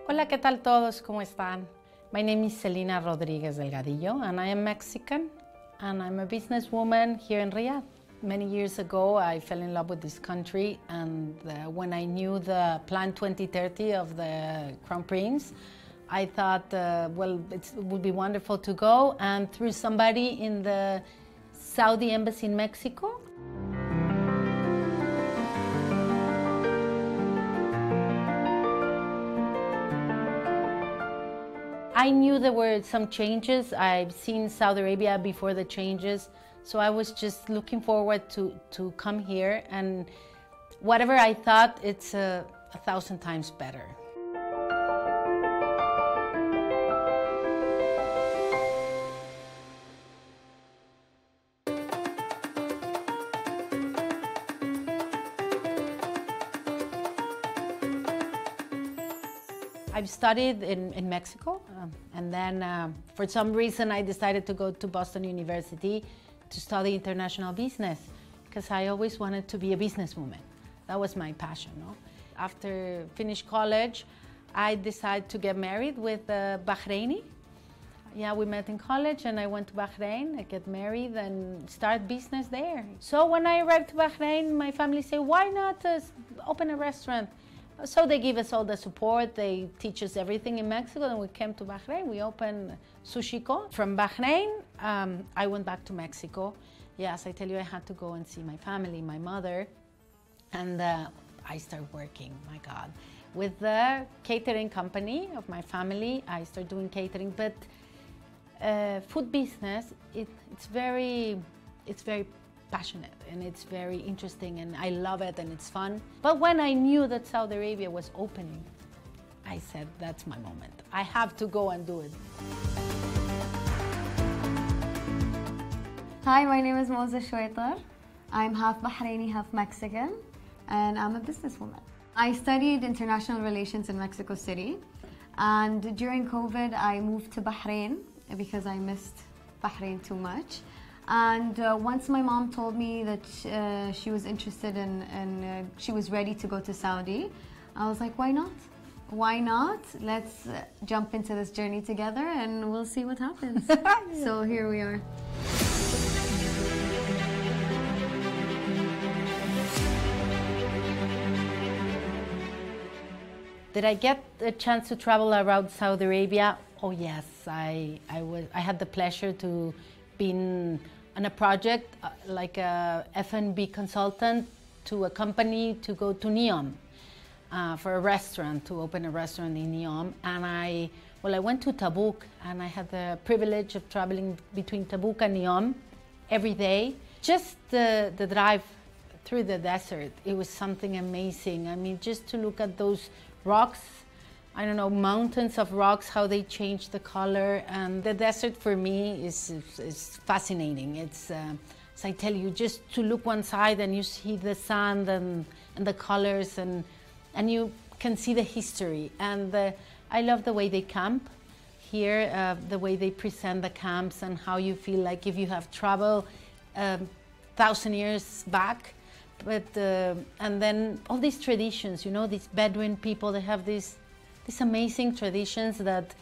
Hola, ¿qué tal todos? ¿Cómo están? My name is Selena Rodriguez Delgadillo, and I am Mexican, and I'm a businesswoman here in Riyadh. Many years ago, I fell in love with this country, and when I knew the Plan 2030 of the Crown Prince, I thought, well, it would be wonderful to go, and through somebody in the Saudi embassy in Mexico, I knew there were some changes. I've seen Saudi Arabia before the changes, so I was just looking forward to come here, and whatever I thought, it's 1,000 times better. I've studied in Mexico, and then for some reason I decided to go to Boston University to study international business because I always wanted to be a businesswoman. That was my passion. No? After finished college, I decided to get married with a Bahraini. Yeah, we met in college and I went to Bahrain, I get married and start business there. So when I arrived to Bahrain, my family said, why not open a restaurant? So they give us all the support, they teach us everything in Mexico. Then we came to Bahrain, we opened Sushiko. From Bahrain, I went back to Mexico. Yes, I tell you, I had to go and see my family, my mother. And I started working, my God. With the catering company of my family, I started doing catering. But food business, it's very passionate and it's very interesting and I love it and it's fun. But when I knew that Saudi Arabia was opening, I said, that's my moment. I have to go and do it. Hi, my name is Mouda. I'm half Bahraini, half Mexican, and I'm a businesswoman. I studied international relations in Mexico City, and during COVID, I moved to Bahrain because I missed Bahrain too much. And once my mom told me that she was interested in, she was ready to go to Saudi, I was like, why not? Why not? Let's jump into this journey together and we'll see what happens. So here we are. Did I get a chance to travel around Saudi Arabia? Oh yes, I had the pleasure to be on a project like a F&B consultant to a company to go to Neom for a restaurant, to open a restaurant in Neom. And I went to Tabuk and I had the privilege of traveling between Tabuk and Neom every day. Just the drive through the desert, it was something amazing. I mean, just to look at those rocks, I don't know, mountains of rocks, how they change the color. And the desert for me is fascinating. It's, as I tell you, just to look one side and you see the sand and the colors and you can see the history. And I love the way they camp here, the way they present the camps and how you feel like if you have traveled 1,000 years back. But, and then all these traditions, you know, these Bedouin people, they have these amazing traditions that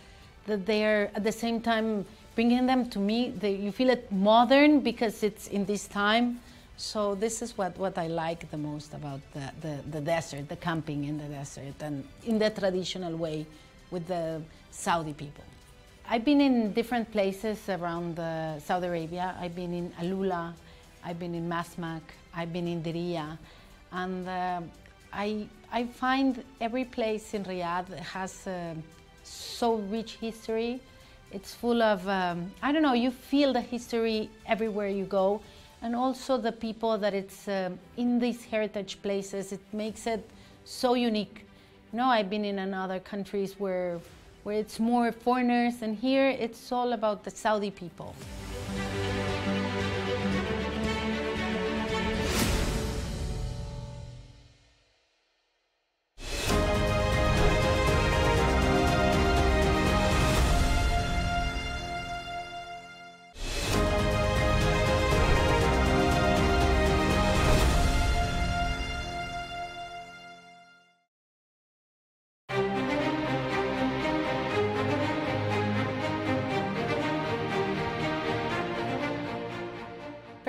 they're at the same time bringing them to me. You feel it modern because it's in this time. So this is what I like the most about the desert, the camping in the desert and in the traditional way with the Saudi people. I've been in different places around Saudi Arabia. I've been in Alula, I've been in Masmak, I've been in Diriyah, and I find every place in Riyadh has so rich history. It's full of, I don't know, you feel the history everywhere you go. And also the people that it's in these heritage places, it makes it so unique. You know, I've been in other countries where it's more foreigners, and here it's all about the Saudi people.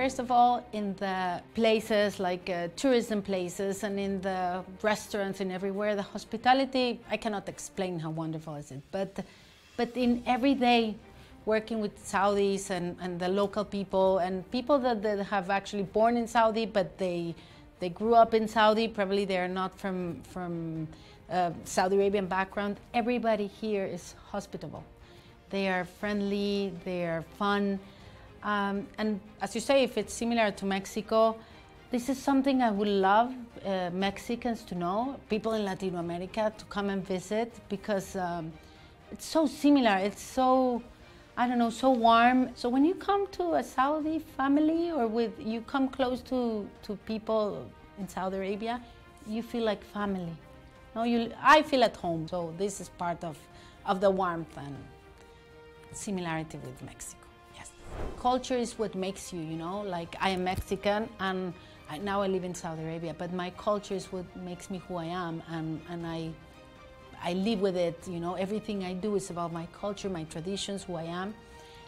first of all, in the places like tourism places and in the restaurants and everywhere, the hospitality, I cannot explain how wonderful is it. But in everyday working with Saudis and the local people and people that have actually born in Saudi, but they grew up in Saudi, probably they're not from Saudi Arabian background, everybody here is hospitable. They are friendly, they are fun. And as you say, if it's similar to Mexico, this is something I would love Mexicans to know, people in Latin America to come and visit, because it's so similar, it's so, I don't know, so warm. So when you come to a Saudi family or you come close to people in Saudi Arabia, you feel like family. No, I feel at home. So this is part of the warmth and similarity with Mexico. Yes. Culture is what makes you, you know, like I am Mexican and now I live in Saudi Arabia, but my culture is what makes me who I am, and I live with it, you know, everything I do is about my culture, my traditions, who I am.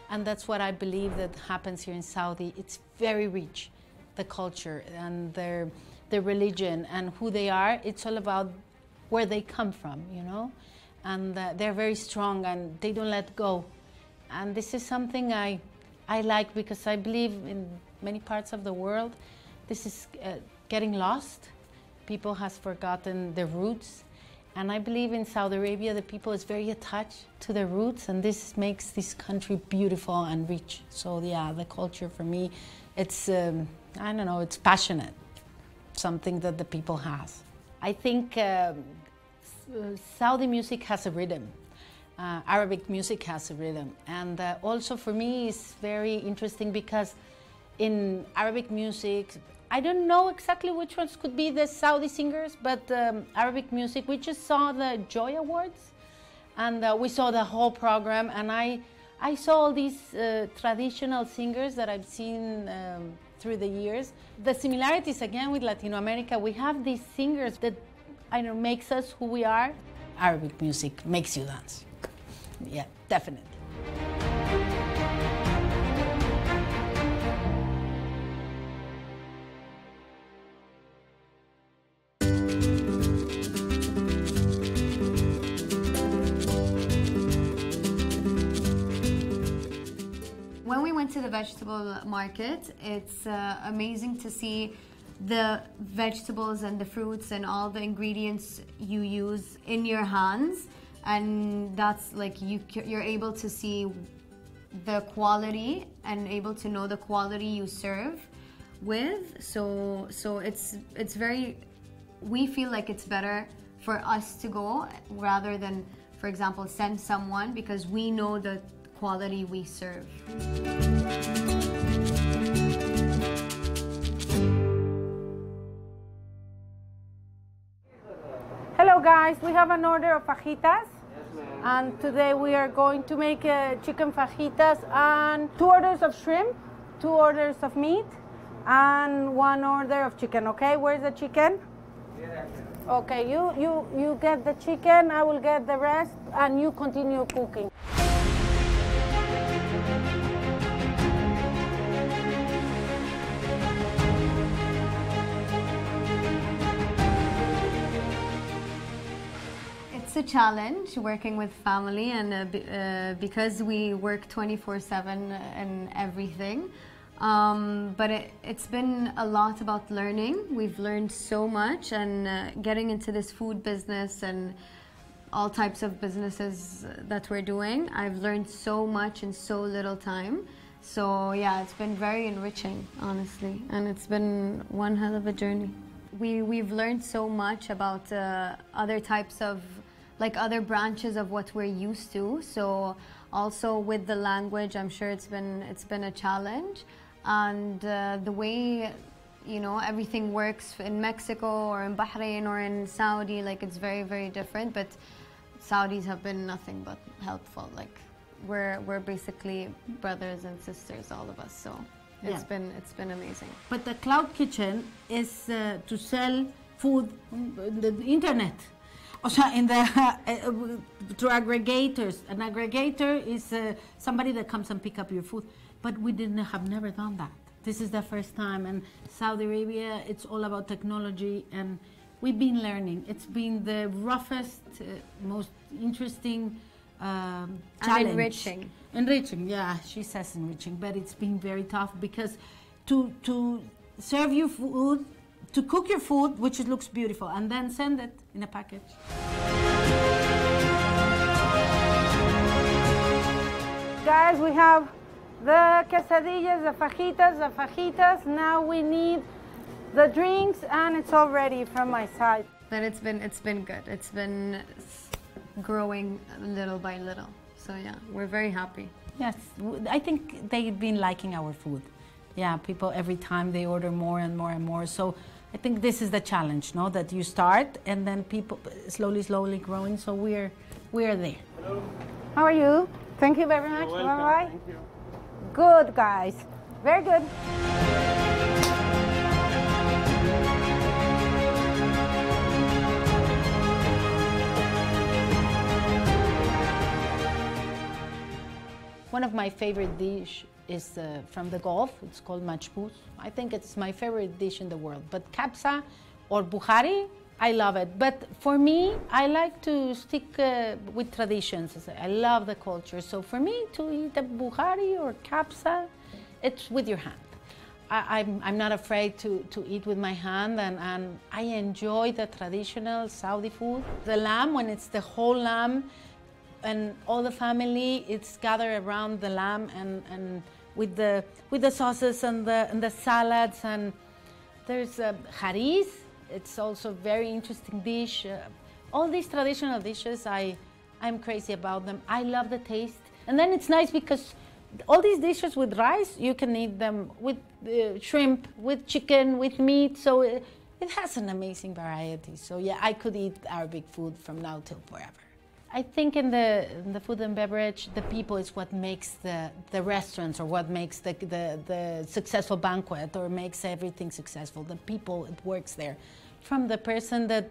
And that's what I believe that happens here in Saudi. It's very rich, the culture and their religion and who they are. It's all about where they come from, you know, and they're very strong and they don't let go. And this is something I like, because I believe in many parts of the world, this is getting lost. People has forgotten their roots. And I believe in Saudi Arabia, the people is very attached to their roots, and this makes this country beautiful and rich. So yeah, the culture for me, it's, I don't know, it's passionate, something that the people has. I think Saudi music has a rhythm. Arabic music has a rhythm. And also for me, it's very interesting because in Arabic music, I don't know exactly which ones could be the Saudi singers, but Arabic music, we just saw the Joy Awards and we saw the whole program, and I saw all these traditional singers that I've seen through the years. The similarities again with Latin America, we have these singers that, I don't know, makes us who we are. Arabic music makes you dance. Yeah, definitely. When we went to the vegetable market, it's amazing to see the vegetables and the fruits and all the ingredients you use in your hands, and that's like you're able to see the quality and able to know the quality you serve with. So it's very, we feel like it's better for us to go rather than, for example, send someone, because we know the quality we serve. Hello guys, we have an order of fajitas, and today we are going to make chicken fajitas and 2 orders of shrimp, 2 orders of meat, and 1 order of chicken. Okay, where's the chicken? Okay, you get the chicken, I will get the rest, and you continue cooking. It's a challenge working with family, and because we work 24/7 and everything. But it's been a lot about learning. We've learned so much, and getting into this food business and all types of businesses that we're doing, I've learned so much in so little time. So yeah, it's been very enriching, honestly, and it's been one hell of a journey. We've learned so much about other types of, like other branches of what we're used to. So also with the language, I'm sure it's been a challenge. And the way, you know, everything works in Mexico or in Bahrain or in Saudi, like it's very, very different. But Saudis have been nothing but helpful. Like we're basically brothers and sisters, all of us. So it's been amazing. But the cloud kitchen is to sell food on the internet. Also, through aggregators. An aggregator is somebody that comes and pick up your food. But we have never done that. This is the first time, and Saudi Arabia, it's all about technology, and we've been learning. It's been the roughest, most interesting challenge. Enriching. Enriching, yeah, she says enriching, but it's been very tough because to serve you food, to cook your food, which it looks beautiful, and then send it in a package. Guys, we have the quesadillas, the fajitas. Now we need the drinks, and it's all ready from my side. But it's been good. It's been growing little by little. So yeah, we're very happy. Yes, I think they've been liking our food. Yeah, people every time they order more and more and more. So I think this is the challenge, no? That you start and then people slowly growing. So we're there. Hello. How are you? Thank you very much. Bye. Thank you. Good, guys. Very good. One of my favorite dish is from the Gulf. It's called majbouz. I think it's my favorite dish in the world. But kabsa or bukhari, I love it. But for me, I like to stick with traditions. I love the culture. So for me, to eat a bukhari or kabsa, it's with your hand. I'm not afraid to eat with my hand, and I enjoy the traditional Saudi food. The lamb, when it's the whole lamb, and all the family, it's gathered around the lamb and with the sauces and the salads, and there's haris. It's also a very interesting dish. All these traditional dishes, I'm crazy about them. I love the taste. And then it's nice because all these dishes with rice, you can eat them with shrimp, with chicken, with meat. So it has an amazing variety. So yeah, I could eat Arabic food from now till forever. I think in the food and beverage, the people is what makes the restaurants, or what makes the successful banquet, or makes everything successful. The people, it works there. From the person that,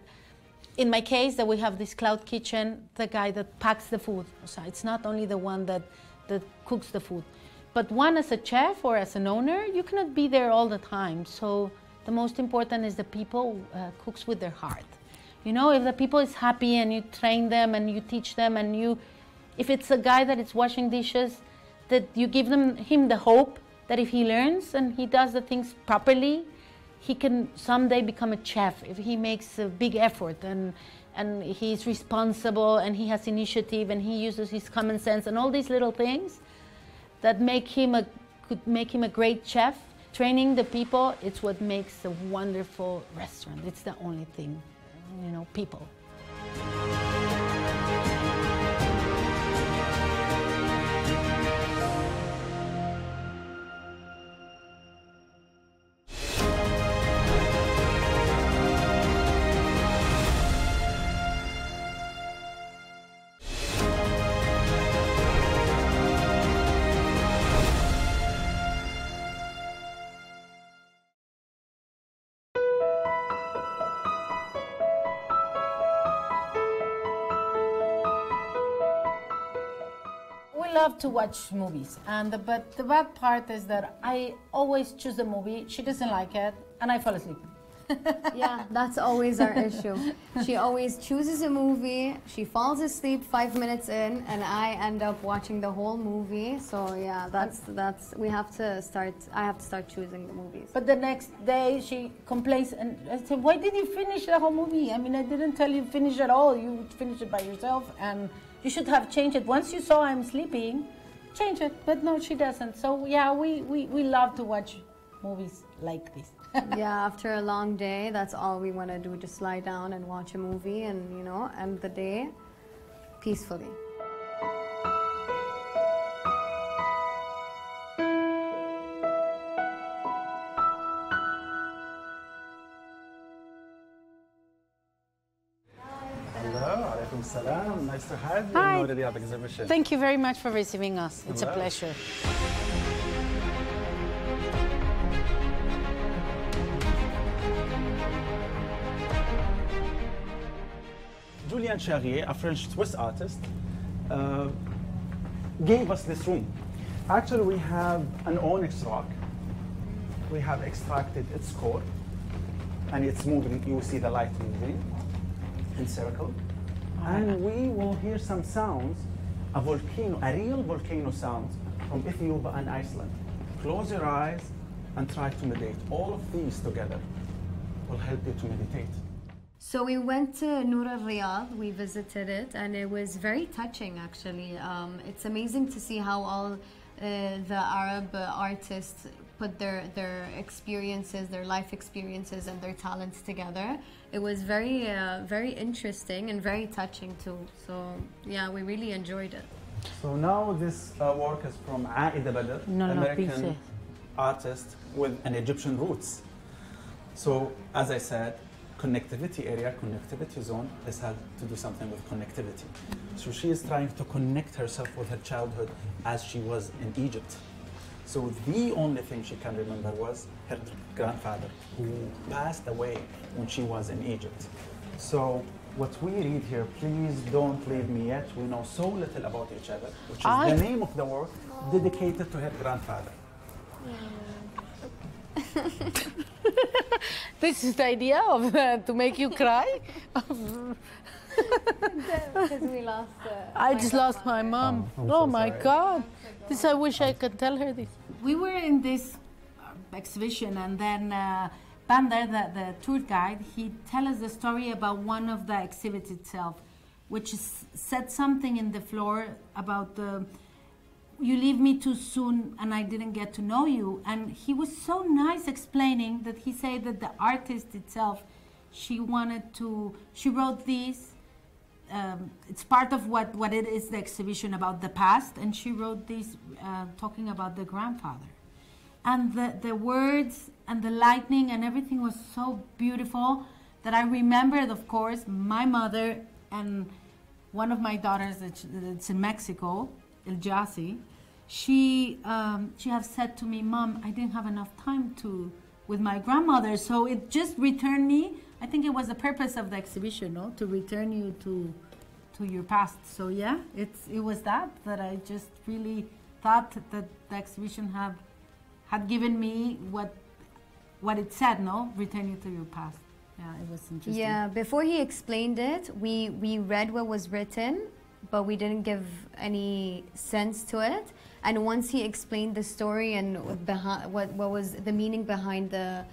in my case, that we have this cloud kitchen, the guy that packs the food. So it's not only the one that cooks the food, but one as a chef or as an owner, you cannot be there all the time. So the most important is the people cooks with their heart. You know, if the people is happy and you train them and you teach them, and if it's a guy that is washing dishes, that you give him the hope that if he learns and he does the things properly, he can someday become a chef if he makes a big effort and he's responsible and he has initiative and he uses his common sense and all these little things that could make him a great chef. Training the people, it's what makes a wonderful restaurant. It's the only thing. You know, people. Love to watch movies, but the bad part is that I always choose a movie. She doesn't like it, and I fall asleep. Yeah, that's always our issue. She always chooses a movie, she falls asleep 5 minutes in, and I end up watching the whole movie. So yeah, that's I have to start choosing the movies. But the next day she complains, and I said, why did you finish the whole movie? I mean, I didn't tell you to finish it all. You finished it by yourself, and you should have changed it. Once you saw I'm sleeping, change it. But no, she doesn't. So yeah, we love to watch movies like this. Yeah, after a long day, that's all we want to do, just lie down and watch a movie and, you know, end the day peacefully. Salam. Nice to have you Hi. in the Riyadh exhibition. Thank you very much for receiving us. It's Hello. a pleasure. Julian Charrier, a French Swiss artist, gave us this room. Actually, we have an onyx rock we have extracted its core, and it's moving. You will see the light moving in circle, and we will hear some sounds, a volcano, a real volcano sound from Ethiopia and Iceland. Close your eyes and try to meditate. All of these together will help you to meditate. So we went to Nur al-Riyadh, we visited it, and it was very touching actually. It's amazing to see how all the Arab artists put their experiences, their life experiences and their talents together. It was very interesting and very touching too. So yeah, we really enjoyed it. So now this work is from Aida Badr, American artist with an Egyptian roots. So as I said, connectivity area, connectivity zone, this had to do something with connectivity. So she is trying to connect herself with her childhood as she was in Egypt. So the only thing she can remember was her grandfather, who passed away when she was in Egypt. So what we read here, please don't leave me yet. We know so little about each other, which is the name of the work dedicated to her grandfather. This is the idea of to make you cry. Because we lost. I just lost my mom. So my sorry. God! This I wish I could tell her this. We were in this exhibition, and then Bander, the tour guide, he tell us the story about one of the exhibits itself, which said something in the floor about the. You leave me too soon and I didn't get to know you. And he was so nice explaining that he said that the artist itself, she wrote this, it's part of what it is, the exhibition about the past, and she wrote this talking about the grandfather. And the words and the lightning and everything was so beautiful that I remembered, of course, my mother and one of my daughters that's in Mexico, El Jassy, she has said to me, Mom, I didn't have enough time with my grandmother, so it just returned me. I think it was the purpose of the exhibition, no? To return you to your past. So yeah, it was that I just really thought that the exhibition had given me what it said, no? Return you to your past. Yeah, it was interesting. Yeah, before he explained it, we read what was written, but we didn't give any sense to it. And once he explained the story and what was the meaning behind the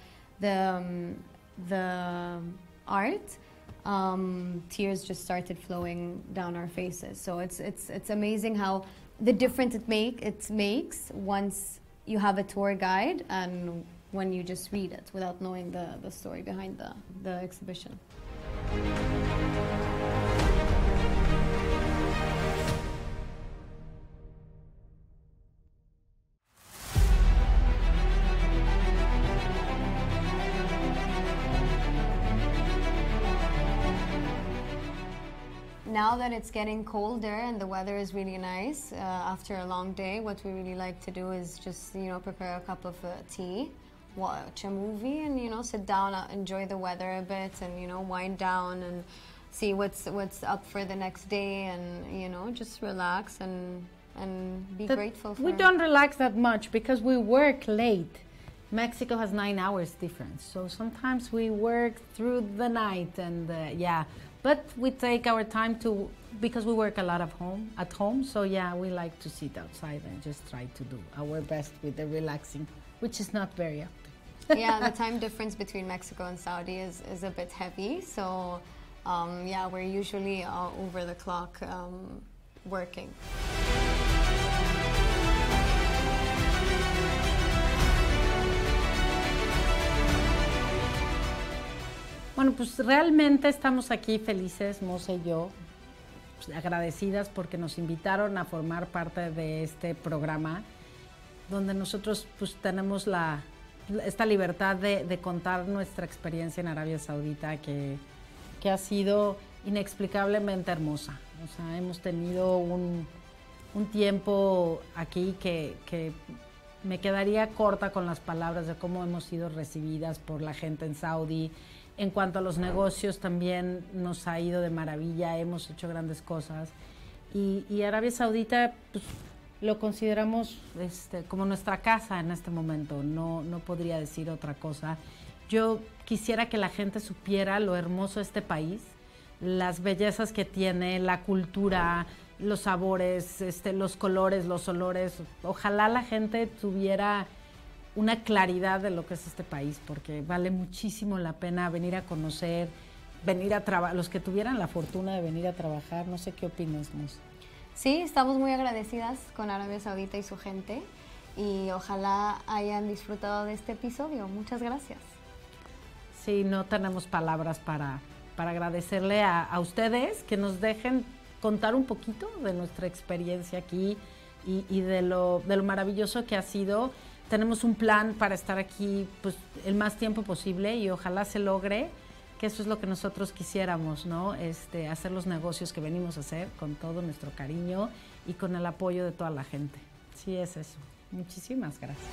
art, tears just started flowing down our faces. So it's amazing how the difference it makes once you have a tour guide and when you just read it without knowing the story behind the exhibition. Now that it's getting colder and the weather is really nice, after a long day, what we really like to do is just, prepare a cup of tea, watch a movie, and, sit down, enjoy the weather a bit, and, wind down and see what's up for the next day, and, just relax and be grateful for. We don't relax that much because we work late. Mexico has 9 hours difference, so sometimes we work through the night, and but we take our time because we work a lot at home, so yeah, we like to sit outside and just try to do our best with the relaxing, which is not very often. Yeah, the time difference between Mexico and Saudi is a bit heavy, so we're usually over the clock working. Bueno, pues realmente estamos aquí felices, Moza y yo, pues agradecidas porque nos invitaron a formar parte de este programa, donde nosotros pues tenemos esta libertad de contar nuestra experiencia en Arabia Saudita, que ha sido inexplicablemente hermosa. O sea, hemos tenido un tiempo aquí que me quedaría corta con las palabras de cómo hemos sido recibidas por la gente en Saudi. En cuanto a los negocios, también nos ha ido de maravilla, hemos hecho grandes cosas. Y Arabia Saudita, pues, lo consideramos como nuestra casa en este momento, no podría decir otra cosa. Yo quisiera que la gente supiera lo hermoso de este país, las bellezas que tiene, la cultura, los sabores, los colores, los olores. Ojalá la gente tuviera una claridad de lo que es este país, porque vale muchísimo la pena venir a conocer, venir a trabajar, los que tuvieran la fortuna de venir a trabajar. No sé qué opinas, Mos. Sí, estamos muy agradecidas con Arabia Saudita y su gente y ojalá hayan disfrutado de este episodio. Muchas gracias. Sí, no tenemos palabras para agradecerle a ustedes que nos dejen contar un poquito de nuestra experiencia aquí y de lo maravilloso que ha sido. Tenemos un plan para estar aquí pues, el más tiempo posible y ojalá se logre, que eso es lo que nosotros quisiéramos, ¿no? Hacer los negocios que venimos a hacer con todo nuestro cariño y con el apoyo de toda la gente. Sí, es eso. Muchísimas gracias.